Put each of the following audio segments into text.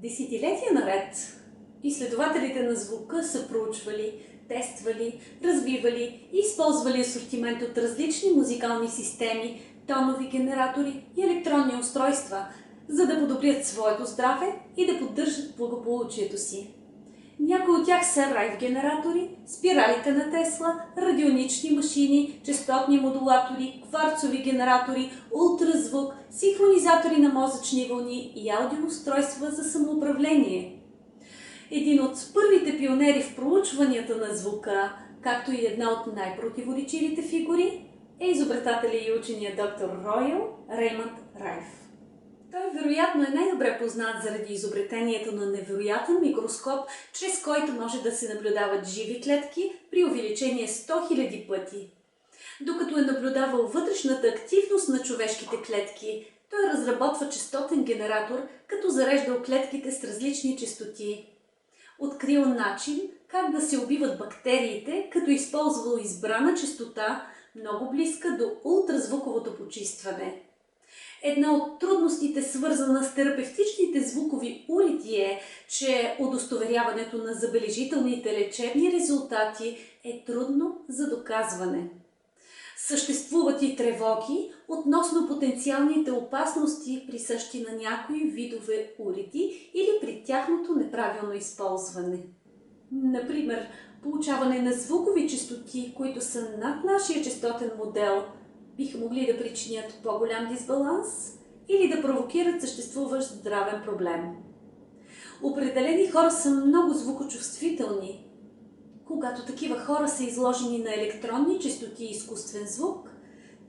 Десетилетия наред изследователите на звука са проучвали, тествали, развивали и използвали асортимент от различни музикални системи, тонови генератори и електронни устройства, за да подобрят своето здраве и да поддържат благополучието си. Някои от тях са райф генератори, спиралите на Тесла, радионични машини, честотни модулатори, кварцови генератори, ултразвук, синхронизатори на мозъчни вълни и аудиоустройства за самоуправление. Един от първите пионери в проучванията на звука, както и една от най-противоречивите фигури, е изобретателят и учения доктор Роял Реймънд Райф. Той вероятно е най-добре познат заради изобретението на невероятен микроскоп, чрез който може да се наблюдават живи клетки при увеличение 100 000 пъти. Докато е наблюдавал вътрешната активност на човешките клетки, той разработва честотен генератор, като зареждал клетките с различни честоти. Открил начин как да се убиват бактериите, като използвал избрана честота, много близка до ултразвуковото почистване. Една от трудностите, свързана с терапевтичните звукови уреди, е, че удостоверяването на забележителните лечебни резултати е трудно за доказване. Съществуват и тревоги относно потенциалните опасности, присъщи на някои видове уреди или при тяхното неправилно използване. Например, получаване на звукови честоти, които са над нашия честотен модел, биха могли да причинят по-голям дисбаланс или да провокират съществуващ здравен проблем. Определени хора са много звукочувствителни. Когато такива хора са изложени на електронни честоти и изкуствен звук,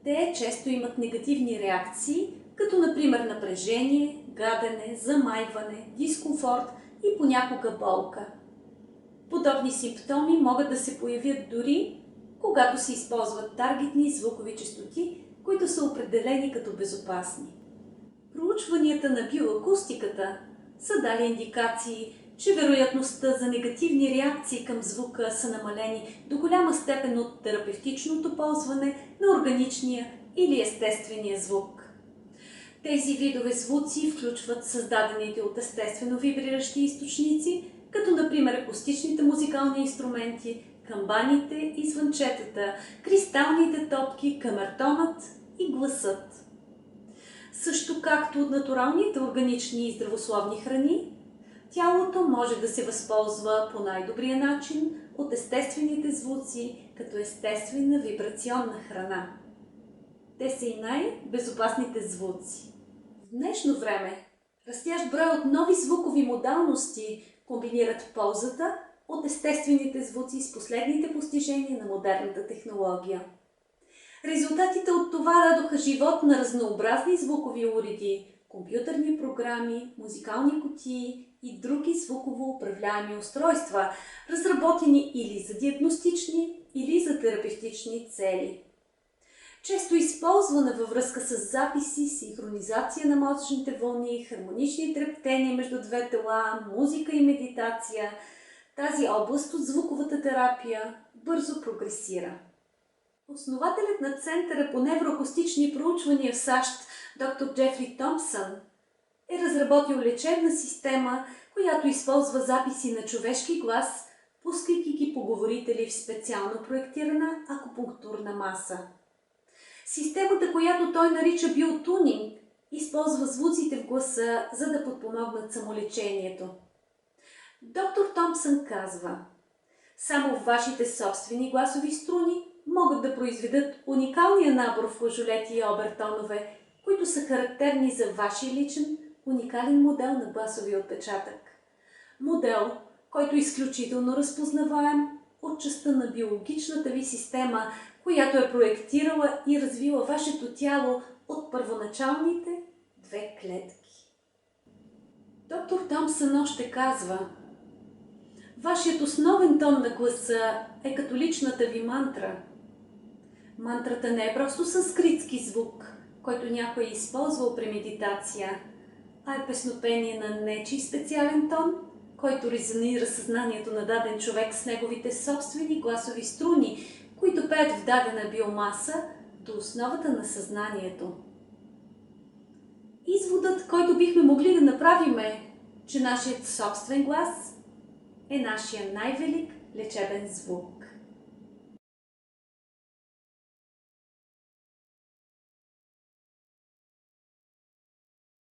те често имат негативни реакции, като например напрежение, гадене, замайване, дискомфорт и понякога болка. Подобни симптоми могат да се появят дори когато се използват таргетни звукови честоти, които са определени като безопасни. Проучванията на биоакустиката са дали индикации, че вероятността за негативни реакции към звука са намалени до голяма степен от терапевтичното ползване на органичния или естествения звук. Тези видове звуци включват създадените от естествено вибриращи източници, като например акустичните музикални инструменти, камбаните и звънчетата, кристалните топки, камертонът и гласът. Също както от натуралните органични и здравословни храни, тялото може да се възползва по най-добрия начин от естествените звуци като естествена вибрационна храна. Те са и най-безопасните звуци. В днешно време растящ брой от нови звукови модалности комбинират ползата от естествените звуци с последните постижения на модерната технология. Резултатите от това дадоха живот на разнообразни звукови уреди, компютърни програми, музикални кутии и други звуково управляеми устройства, разработени или за диагностични, или за терапевтични цели. Често използвана във връзка с записи, синхронизация на мозъчните вълни, хармонични трептения между две тела, музика и медитация, тази област от звуковата терапия бързо прогресира. Основателят на Центъра по невроакустични проучвания в САЩ, доктор Джефри Томпсън, е разработил лечебна система, която използва записи на човешки глас, пускайки ги по говорители в специално проектирана акупунктурна маса. Системата, която той нарича биотунинг, използва звуците в гласа, за да подпомогнат самолечението. Доктор Томпсън казва: само вашите собствени гласови струни могат да произведат уникалния набор флажолети и обертонове, които са характерни за вашия личен, уникален модел на гласовия отпечатък. Модел, който е изключително разпознаваем от частта на биологичната ви система, която е проектирала и развила вашето тяло от първоначалните две клетки. Доктор Томпсън още казва: вашият основен тон на гласа е като личната ви мантра. Мантрата не е просто санскритски звук, който някой е използвал при медитация, а е песнопение на нечий специален тон, който резонира съзнанието на даден човек с неговите собствени гласови струни, които пеят в дадена биомаса до основата на съзнанието. Изводът, който бихме могли да направим, е, че нашият собствен глас е нашия най-велик лечебен звук.